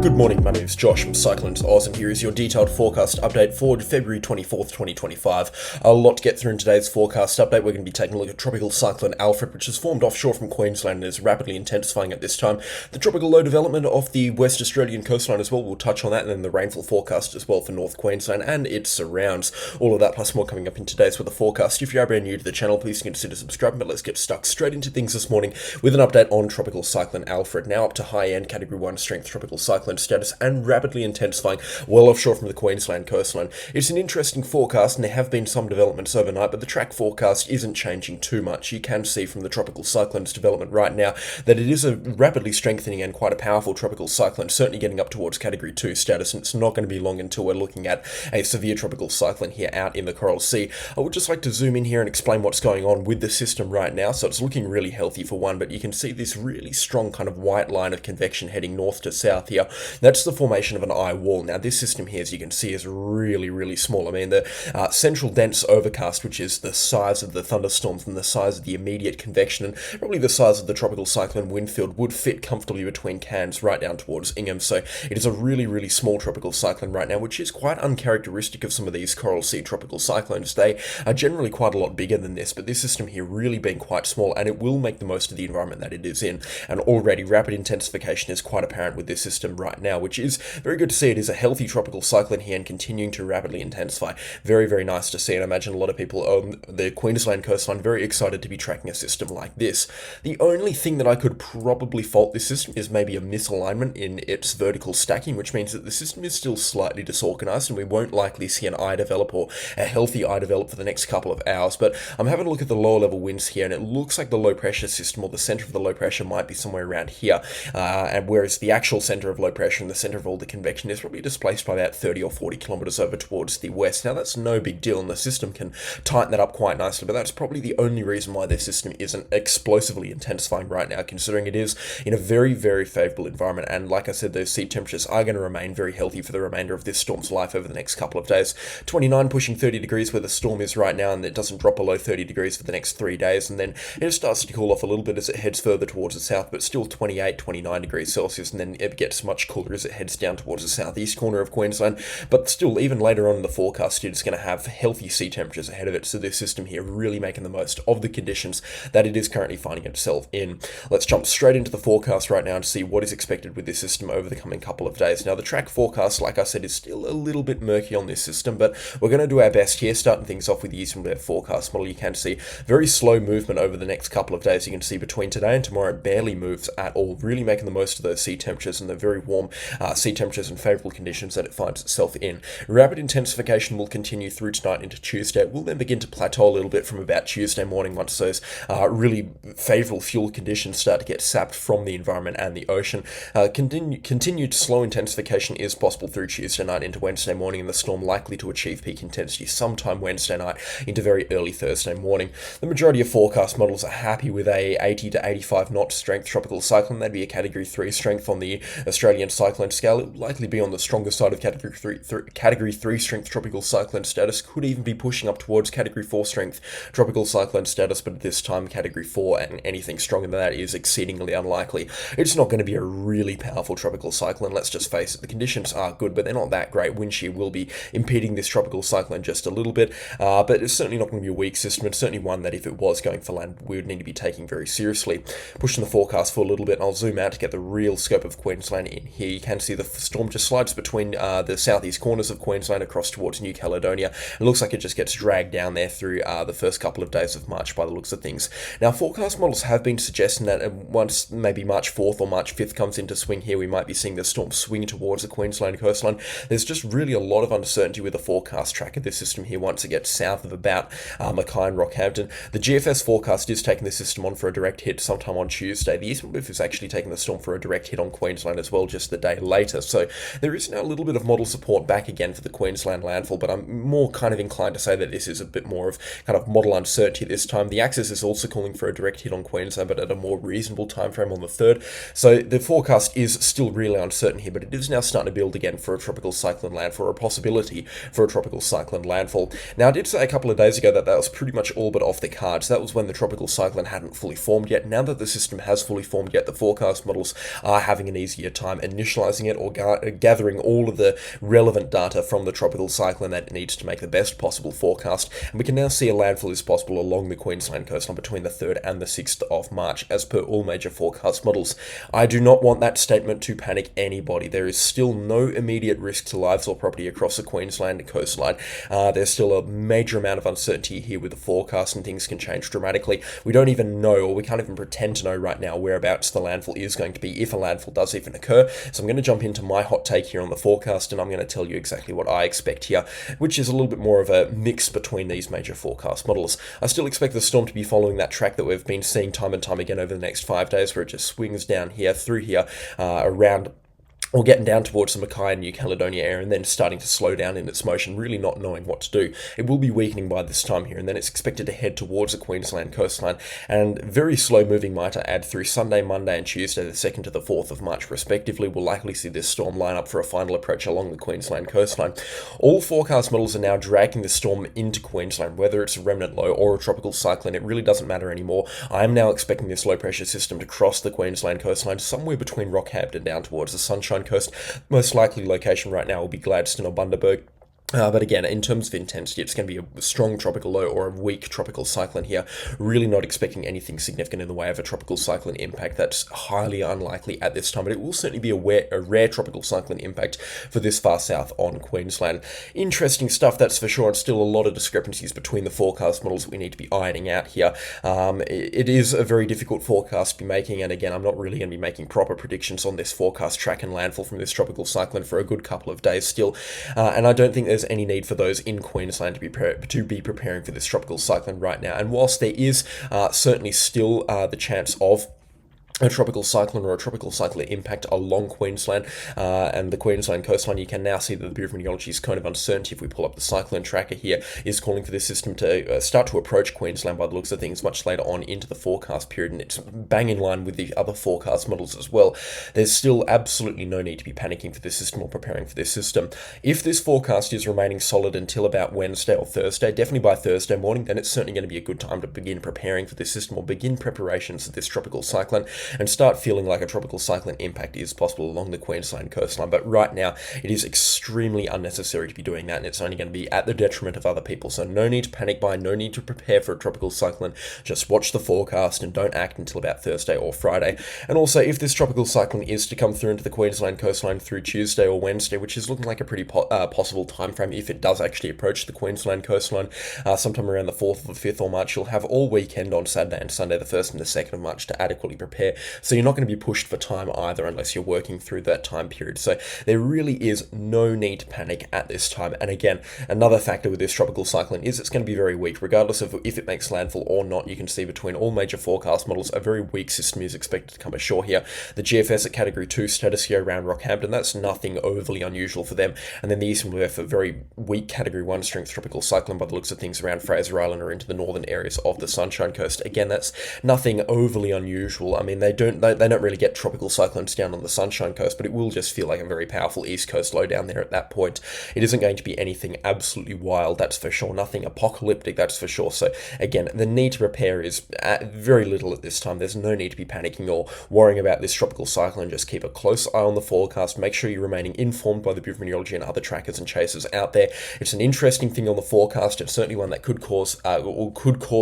Good morning, my name is Josh from CyclonesOZ, and here is your detailed forecast update for February 24th, 2025. A lot to get through in today's forecast update. We're going to be taking a look at Tropical Cyclone Alfred, which has formed offshore from Queensland and is rapidly intensifying at this time. The tropical low development off the West Australian coastline as well, we'll touch on that, and then the rainfall forecast as well for North Queensland and its surrounds. All of that plus more coming up in today's weather forecast. If you are brand new to the channel, please consider subscribing, but let's get stuck straight into things this morning with an update on Tropical Cyclone Alfred, now up to high-end Category 1 strength tropical cyclone status and rapidly intensifying well offshore from the Queensland coastline. It's an interesting forecast, and there have been some developments overnight, but the track forecast isn't changing too much. You can see from the tropical cyclone's development right now that it is a rapidly strengthening and quite a powerful tropical cyclone, certainly getting up towards Category 2 status, and it's not going to be long until we're looking at a severe tropical cyclone here out in the Coral Sea. I would just like to zoom in here and explain what's going on with the system right now. So it's looking really healthy for one, but you can see this really strong kind of white line of convection heading north to south here. That's the formation of an eye wall. Now this system here, as you can see, is really small. I mean, the central dense overcast, which is the size of the thunderstorms and the size of the immediate convection and probably the size of the tropical cyclone wind field, would fit comfortably between Cairns right down towards Ingham. So it is a really small tropical cyclone right now, which is quite uncharacteristic of some of these Coral Sea tropical cyclones. They are generally quite a lot bigger than this, but this system here really being quite small, and it will make the most of the environment that it is in. And already rapid intensification is quite apparent with this system right now, which is very good to see. It is a healthy tropical cyclone here and continuing to rapidly intensify. Very nice to see, and I imagine a lot of people on the Queensland coastline very excited to be tracking a system like this. The only thing that I could probably fault this system is maybe a misalignment in its vertical stacking, which means that the system is still slightly disorganized and we won't likely see an eye develop or a healthy eye develop for the next couple of hours. But I'm having a look at the lower level winds here, and it looks like the low pressure system, or the center of the low pressure, might be somewhere around here, and whereas the actual center of low pressure and the center of all the convection is probably displaced by about 30 or 40 kilometers over towards the west. Now that's no big deal, and the system can tighten that up quite nicely, but that's probably the only reason why this system isn't explosively intensifying right now, considering it is in a very favorable environment. And like I said, those sea temperatures are going to remain very healthy for the remainder of this storm's life over the next couple of days. 29 pushing 30 degrees where the storm is right now, and it doesn't drop below 30 degrees for the next 3 days, and then it starts to cool off a little bit as it heads further towards the south, but still 29 degrees Celsius, and then it gets much cooler as it heads down towards the southeast corner of Queensland. But still, even later on in the forecast, it's going to have healthy sea temperatures ahead of it, so this system here really making the most of the conditions that it is currently finding itself in. Let's jump straight into the forecast right now and see what is expected with this system over the coming couple of days. Now the track forecast, like I said, is still a little bit murky on this system, but we're going to do our best here. Starting things off with the Eastern Weather Forecast model, you can see very slow movement over the next couple of days. You can see between today and tomorrow it barely moves at all, really making the most of those sea temperatures and the very warm sea temperatures and favourable conditions that it finds itself in. Rapid intensification will continue through tonight into Tuesday. It will then begin to plateau a little bit from about Tuesday morning once those really favourable fuel conditions start to get sapped from the environment and the ocean. Continued slow intensification is possible through Tuesday night into Wednesday morning, and the storm likely to achieve peak intensity sometime Wednesday night into very early Thursday morning. The majority of forecast models are happy with a 80 to 85 knot strength tropical cyclone. That'd be a Category 3 strength on the Australian cyclone scale. It would likely be on the stronger side of Category 3 strength tropical cyclone status. Could even be pushing up towards Category 4 strength tropical cyclone status, but at this time Category 4, and anything stronger than that is exceedingly unlikely. It's not going to be a really powerful tropical cyclone, let's just face it. The conditions are good, but they're not that great. Wind shear will be impeding this tropical cyclone just a little bit, but it's certainly not going to be a weak system. It's certainly one that if it was going for land, we would need to be taking very seriously. Pushing the forecast for a little bit, and I'll zoom out to get the real scope of Queensland in here. You can see the storm just slides between the southeast corners of Queensland across towards New Caledonia. It looks like it just gets dragged down there through the first couple of days of March by the looks of things. Now, forecast models have been suggesting that once maybe March 4th or March 5th comes into swing here, we might be seeing the storm swing towards the Queensland coastline. There's just really a lot of uncertainty with the forecast track of this system here once it gets south of about Mackay and Rockhampton. The GFS forecast is taking the system on for a direct hit sometime on Tuesday. The Eastern Rift is actually taking the storm for a direct hit on Queensland as well just the day later. So there is now a little bit of model support back again for the Queensland landfall, but I'm more kind of inclined to say that this is a bit more of kind of model uncertainty this time. The axis is also calling for a direct hit on Queensland, but at a more reasonable time frame on the 3rd. So the forecast is still really uncertain here, but it is now starting to build again for a tropical cyclone landfall, or a possibility for a tropical cyclone landfall. Now, I did say a couple of days ago that was pretty much all but off the cards. That was when the tropical cyclone hadn't fully formed yet. Now that the system has fully formed yet, the forecast models are having an easier time initializing it or gathering all of the relevant data from the tropical cyclone that it needs to make the best possible forecast. And we can now see a landfall is possible along the Queensland coastline between the 3rd and the 6th of March, as per all major forecast models. I do not want that statement to panic anybody. There is still no immediate risk to lives or property across the Queensland coastline. There's still a major amount of uncertainty here with the forecast, and things can change dramatically. We don't even know, or we can't even pretend to know right now, whereabouts the landfall is going to be, if a landfall does even occur. So I'm going to jump into my hot take here on the forecast, and I'm going to tell you exactly what I expect here, which is a little bit more of a mix between these major forecast models. I still expect the storm to be following that track that we've been seeing time and time again over the next 5 days, where it just swings down here, through here, around, or getting down towards the Mackay and New Caledonia area, and then starting to slow down in its motion, really not knowing what to do. It will be weakening by this time here, and then it's expected to head towards the Queensland coastline, and very slow moving, might I add, through Sunday, Monday and Tuesday, the 2nd to the 4th of March respectively. We'll likely see this storm line up for a final approach along the Queensland coastline. All forecast models are now dragging the storm into Queensland, whether it's a remnant low or a tropical cyclone. It really doesn't matter anymore. I am now expecting this low pressure system to cross the Queensland coastline somewhere between Rockhampton down towards the Sunshine Coast. Most likely location right now will be Gladstone or Bundaberg. But again, in terms of intensity, it's going to be a strong tropical low or a weak tropical cyclone here. Really not expecting anything significant in the way of a tropical cyclone impact. That's highly unlikely at this time, but it will certainly be a rare tropical cyclone impact for this far south on Queensland. Interesting stuff, that's for sure, and still a lot of discrepancies between the forecast models that we need to be ironing out here. It is a very difficult forecast to be making, and again, I'm not really going to be making proper predictions on this forecast track and landfall from this tropical cyclone for a good couple of days still, and I don't think there's any need for those in Queensland to be preparing for this tropical cyclone right now. And whilst there is certainly still the chance of a tropical cyclone or a tropical cyclone impact along Queensland and the Queensland coastline, you can now see that the Bureau of Meteorology's cone of uncertainty, if we pull up the cyclone tracker here, is calling for this system to start to approach Queensland by the looks of things much later on into the forecast period, and it's bang in line with the other forecast models as well. There's still absolutely no need to be panicking for this system or preparing for this system. If this forecast is remaining solid until about Wednesday or Thursday, definitely by Thursday morning, then it's certainly going to be a good time to begin preparing for this system or begin preparations for this tropical cyclone and start feeling like a tropical cyclone impact is possible along the Queensland coastline. But right now, it is extremely unnecessary to be doing that, and it's only going to be at the detriment of other people. So no need to panic buy, no need to prepare for a tropical cyclone. Just watch the forecast and don't act until about Thursday or Friday. And also, if this tropical cyclone is to come through into the Queensland coastline through Tuesday or Wednesday, which is looking like a pretty possible time frame if it does actually approach the Queensland coastline, sometime around the 4th or the 5th of March, you'll have all weekend on Saturday and Sunday, the 1st and the 2nd of March, to adequately prepare. So you're not going to be pushed for time either unless you're working through that time period. So there really is no need to panic at this time. And again, another factor with this tropical cyclone is it's going to be very weak. Regardless of if it makes landfall or not, you can see between all major forecast models, a very weak system is expected to come ashore here. The GFS at Category 2 status here around Rockhampton, that's nothing overly unusual for them. And then the Eastern West, a very weak Category 1 strength tropical cyclone by the looks of things around Fraser Island or into the northern areas of the Sunshine Coast. Again, that's nothing overly unusual. I mean, they don't really get tropical cyclones down on the Sunshine Coast, but it will just feel like a very powerful East Coast low down there at that point. It isn't going to be anything absolutely wild, that's for sure. Nothing apocalyptic, that's for sure. So again, the need to prepare is very little at this time. There's no need to be panicking or worrying about this tropical cyclone. Just keep a close eye on the forecast. Make sure you're remaining informed by the Bureau of Meteorology and other trackers and chasers out there. It's an interesting thing on the forecast. It's certainly one that could cause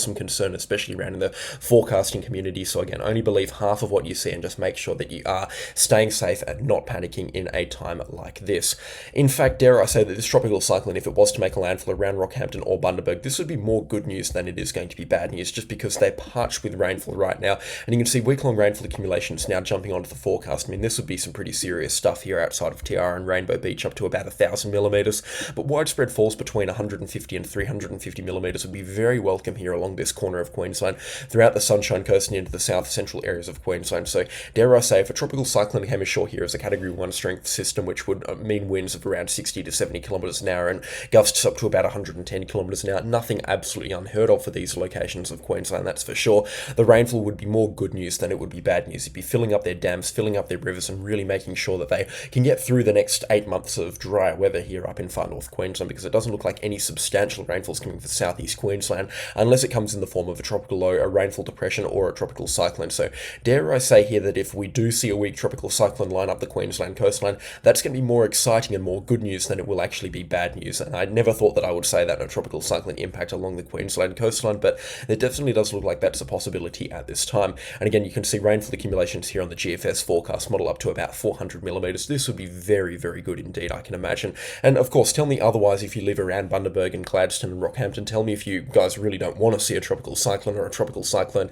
some concern, especially around in the forecasting community. So again, only believe half of what you see and just make sure that you are staying safe and not panicking in a time like this. In fact, dare I say that this tropical cyclone, if it was to make a landfall around Rockhampton or Bundaberg, this would be more good news than it is going to be bad news, just because they're parched with rainfall right now. And you can see week-long rainfall accumulations now jumping onto the forecast. I mean, this would be some pretty serious stuff here outside of Tiara and Rainbow Beach, up to about 1,000 millimeters. But widespread falls between 150 and 350 millimeters would be very welcome here along this corner of Queensland, throughout the Sunshine Coast and into the south central areas of Queensland. So dare I say, if a tropical cyclone came ashore here as a Category 1 strength system, which would mean winds of around 60 to 70 kilometers an hour and gusts up to about 110 kilometers an hour, nothing absolutely unheard of for these locations of Queensland, that's for sure. The rainfall would be more good news than it would be bad news. It'd be filling up their dams, filling up their rivers, and really making sure that they can get through the next 8 months of dry weather here up in far north Queensland, because it doesn't look like any substantial rainfall's coming for southeast Queensland unless it comes in the form of a tropical low, a rainfall depression, or a tropical cyclone. So dare I say here that if we do see a weak tropical cyclone line up the Queensland coastline, that's going to be more exciting and more good news than it will actually be bad news. And I never thought that I would say that in a tropical cyclone impact along the Queensland coastline, but it definitely does look like that's a possibility at this time. And again, you can see rainfall accumulations here on the GFS forecast model up to about 400 millimeters. This would be very, very good indeed, I can imagine. And of course, tell me otherwise if you live around Bundaberg and Gladstone and Rockhampton. Tell me if you guys really don't want to see a tropical cyclone or a tropical cyclone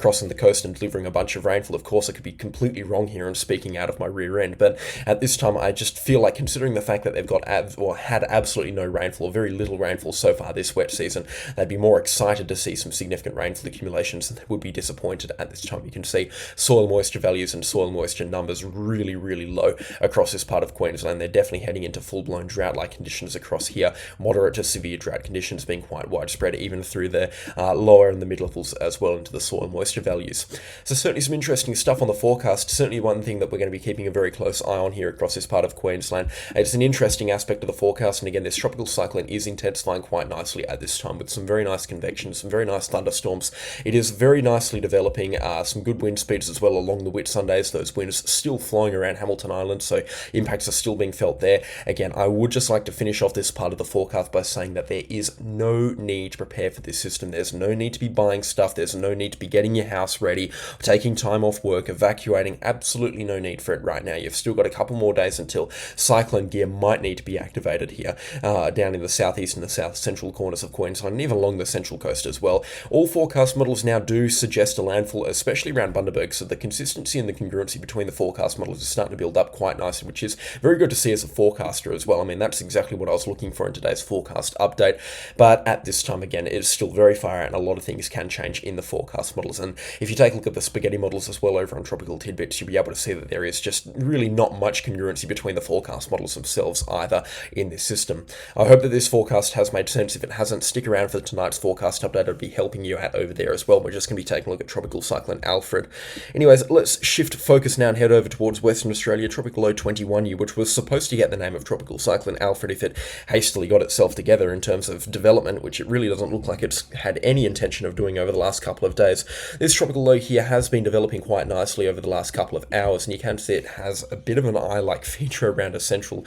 crossing the coast and delivering a bunch of rainfall. Of course, I could be completely wrong here and speaking out of my rear end, but at this time, I just feel like, considering the fact that they've got had absolutely no rainfall, or very little rainfall so far this wet season, they'd be more excited to see some significant rainfall accumulations than they would be disappointed at this time. You can see soil moisture values and soil moisture numbers really, really low across this part of Queensland. They're definitely heading into full-blown drought-like conditions across here, moderate to severe drought conditions being quite widespread, even through the lower and the mid-levels as well into the soil moisture values. So certainly some interesting stuff on the forecast. Certainly one thing that we're going to be keeping a very close eye on here across this part of Queensland. It's an interesting aspect of the forecast, and again, this tropical cyclone is intensifying quite nicely at this time with some very nice convection, some very nice thunderstorms. It is very nicely developing, some good wind speeds as well along the Whitsundays. Those winds still flowing around Hamilton Island, so impacts are still being felt there. Again, I would just like to finish off this part of the forecast by saying that there is no need to prepare for this system. There's no need to be buying stuff. There's no need to be getting your house ready, taking time off work, evacuating. Absolutely no need for it right now. You've still got a couple more days until cyclone gear might need to be activated here, down in the southeast and the south central corners of Queensland, and even along the central coast as well. All forecast models now do suggest a landfall, especially around Bundaberg, so the consistency and the congruency between the forecast models is starting to build up quite nicely, which is very good to see as a forecaster as well. I mean, that's exactly what I was looking for in today's forecast update, but at this time, again, it is still very far out, and a lot of things can change in the forecast models. And if you take a look at the spaghetti models as well over on Tropical Tidbits, you'll be able to see that there is just really not much congruency between the forecast models themselves either in this system. I hope that this forecast has made sense. If it hasn't, stick around for tonight's forecast update. I'll be helping you out over there as well. We're just going to be taking a look at Tropical Cyclone Alfred. Anyways, let's shift focus now and head over towards Western Australia. Tropical Low 21U, which was supposed to get the name of Tropical Cyclone Alfred if it hastily got itself together in terms of development, which it really doesn't look like it's had any intention of doing over the last couple of days. This tropical low here has been developing quite nicely over the last couple of hours, and you can see it has a bit of an eye-like feature around a central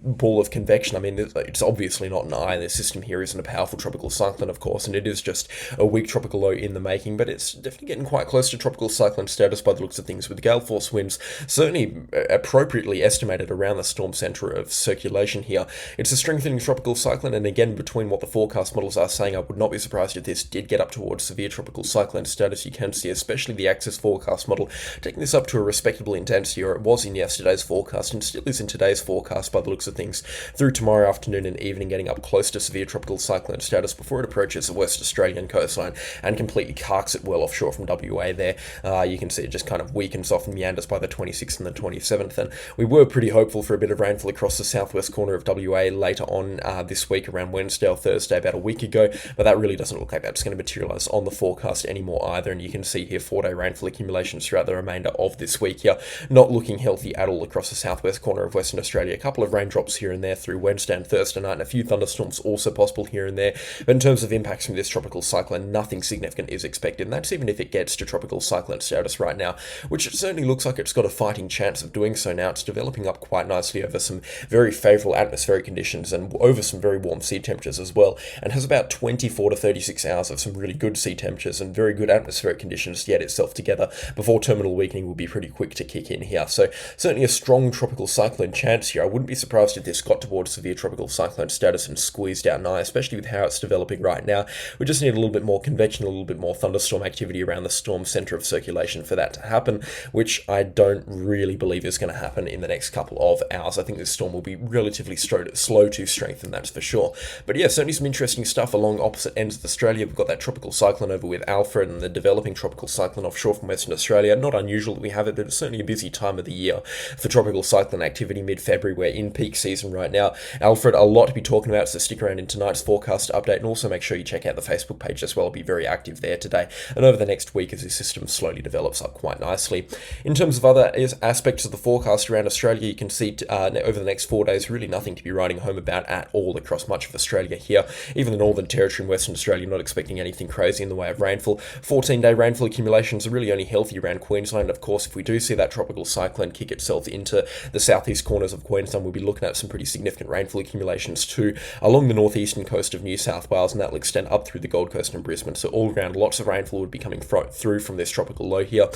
ball of convection. I mean, it's obviously not an eye. The system here isn't a powerful tropical cyclone, of course, and it is just a weak tropical low in the making, but it's definitely getting quite close to tropical cyclone status by the looks of things, with gale force winds certainly appropriately estimated around the storm center of circulation here. It's a strengthening tropical cyclone, and again, between what the forecast models are saying, I would not be surprised if this did get up towards severe tropical cyclone status. You can see, especially the Axis forecast model, taking this up to a respectable intensity, or it was in yesterday's forecast and still is in today's forecast by the looks of things, through tomorrow afternoon and evening, getting up close to severe tropical cyclone status before it approaches the West Australian coastline and completely carks it well offshore from WA there. You can see it just kind of weakens off and meanders by the 26th and the 27th, and we were pretty hopeful for a bit of rainfall across the southwest corner of WA later on this week, around Wednesday or Thursday, about a week ago, but that really doesn't look like that's going to materialise on the forecast anymore either. And you can see here 4-day rainfall accumulations throughout the remainder of this week here, not looking healthy at all across the southwest corner of Western Australia. A couple of raindrops here and there through Wednesday and Thursday night, and a few thunderstorms also possible here and there. But in terms of impacts from this tropical cyclone, nothing significant is expected, and that's even if it gets to tropical cyclone status right now, which it certainly looks like it's got a fighting chance of doing so now. It's developing up quite nicely over some very favourable atmospheric conditions and over some very warm sea temperatures as well, and has about 24 to 36 hours of some really good sea temperatures and very good atmospheric conditions to get itself together before terminal weakening will be pretty quick to kick in here. So certainly a strong tropical cyclone chance here. I wouldn't be surprised if this got towards severe tropical cyclone status and squeezed out nigh, especially with how it's developing right now. We just need a little bit more convection, a little bit more thunderstorm activity around the storm centre of circulation for that to happen, which I don't really believe is going to happen in the next couple of hours. I think this storm will be relatively slow to strengthen, that's for sure. But yeah, certainly some interesting stuff along opposite ends of Australia. We've got that tropical cyclone over with Alfred and the developing tropical cyclone offshore from Western Australia. Not unusual that we have it, but it's certainly a busy time of the year for tropical cyclone activity mid-February. We're in peak season right now. Alfred, a lot to be talking about, so stick around in tonight's forecast update, and also make sure you check out the Facebook page as well. I'll be very active there today and over the next week as this system slowly develops up quite nicely. In terms of other aspects of the forecast around Australia, you can see over the next 4 days, really nothing to be writing home about at all across much of Australia here. Even the Northern Territory and Western Australia, not expecting anything crazy in the way of rainfall. 14-day rainfall accumulations conditions are really only healthy around Queensland. Of course, if we do see that tropical cyclone kick itself into the southeast corners of Queensland, we'll be looking at some pretty significant rainfall accumulations too along the northeastern coast of New South Wales, and that will extend up through the Gold Coast and Brisbane. So all around, lots of rainfall would be coming through from this tropical low here.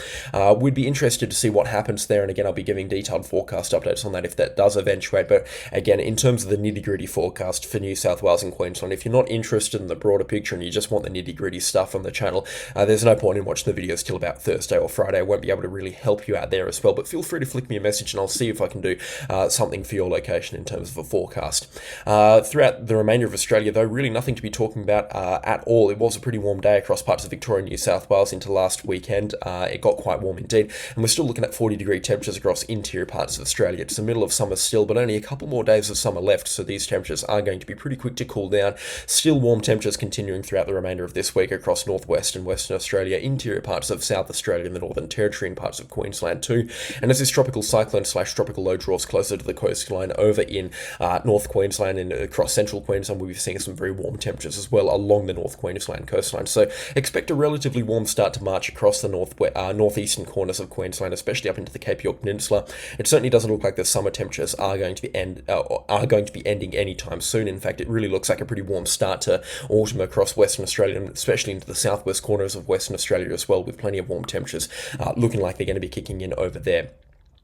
We'd be interested to see what happens there, and again, I'll be giving detailed forecast updates on that if that does eventuate. But again, in terms of the nitty-gritty forecast for New South Wales and Queensland, if you're not interested in the broader picture and you just want the nitty-gritty stuff on the channel, there's no point in watching the videos till about Thursday or Friday. I won't be able to really help you out there as well, but feel free to flick me a message and I'll see if I can do something for your location in terms of a forecast. Throughout the remainder of Australia, though, really nothing to be talking about at all. It was a pretty warm day across parts of Victoria and New South Wales into last weekend. It got quite warm indeed, and we're still looking at 40-degree temperatures across interior parts of Australia. It's the middle of summer still, but only a couple more days of summer left, so these temperatures are going to be pretty quick to cool down. Still warm temperatures continuing throughout the remainder of this week across northwest and western Australia, interior parts of South Australia and the Northern Territory, and parts of Queensland too. And as this tropical cyclone / tropical low draws closer to the coastline over in North Queensland and across central Queensland, we'll be seeing some very warm temperatures as well along the North Queensland coastline. So expect a relatively warm start to March across the northeastern corners of Queensland, especially up into the Cape York Peninsula. It certainly doesn't look like the summer temperatures are going to be ending anytime soon. In fact, it really looks like a pretty warm start to autumn across Western Australia, and especially into the southwest corners of Western Australia as well, with plenty of warm temperatures looking like they're going to be kicking in over there.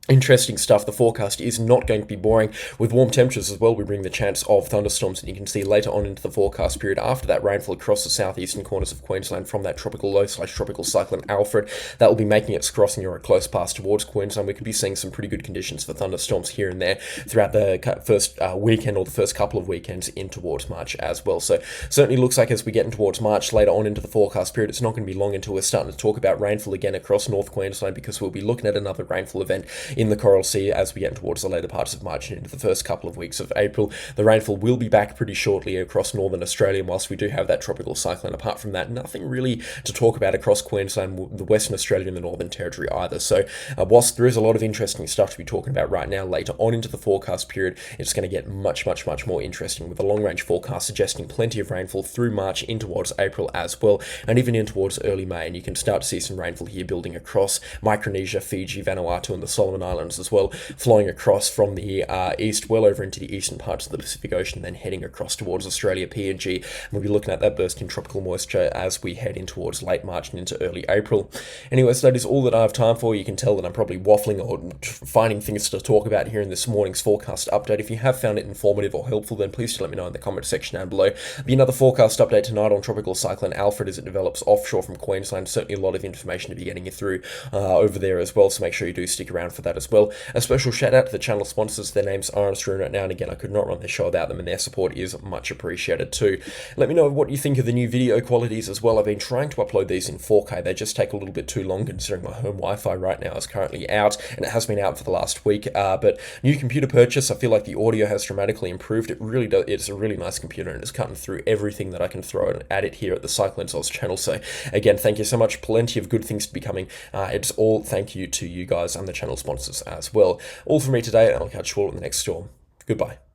Interesting stuff. The forecast is not going to be boring. With warm temperatures as well, we bring the chance of thunderstorms, and you can see later on into the forecast period after that rainfall across the southeastern corners of Queensland from that tropical low / tropical cyclone Alfred. That will be making its crossing or a close pass towards Queensland. We could be seeing some pretty good conditions for thunderstorms here and there throughout the first weekend or the first couple of weekends in towards March as well. So certainly looks like as we get in towards March later on into the forecast period, it's not going to be long until we're starting to talk about rainfall again across North Queensland, because we'll be looking at another rainfall event in the Coral Sea as we get towards the later parts of March and into the first couple of weeks of April. The rainfall will be back pretty shortly across northern Australia, whilst we do have that tropical cyclone. Apart from that, nothing really to talk about across Queensland, the Western Australia and the Northern Territory either. So whilst there is a lot of interesting stuff to be talking about right now, later on into the forecast period, it's going to get much more interesting, with a long-range forecast suggesting plenty of rainfall through March in towards April as well, and even in towards early May. And you can start to see some rainfall here building across Micronesia, Fiji, Vanuatu and the Solomon Islands as well, flowing across from the east well over into the eastern parts of the Pacific Ocean, then heading across towards Australia, PNG. And we'll be looking at that burst in tropical moisture as we head in towards late March and into early April. Anyways, that is all that I have time for. You can tell that I'm probably waffling or finding things to talk about here in this morning's forecast update. If you have found it informative or helpful, then please do let me know in the comment section down below. There'll be another forecast update tonight on Tropical Cyclone Alfred as it develops offshore from Queensland. Certainly a lot of information to be getting you through over there as well, so make sure you do stick around for that as well. A special shout out to the channel sponsors. Their names are on screen right now, and again, I could not run this show without them, and their support is much appreciated too. Let me know what you think of the new video qualities as well. I've been trying to upload these in 4K. They just take a little bit too long, considering my home Wi-Fi right now is currently out, and it has been out for the last week. But new computer purchase, I feel like the audio has dramatically improved. It really does. It's a really nice computer, and it's cutting through everything that I can throw at it here at the CyclonesOZ channel. So again, thank you so much. Plenty of good things to be coming. It's all thank you to you guys and the channel sponsors as well. All from me today, and I'll catch you all in the next storm. Goodbye.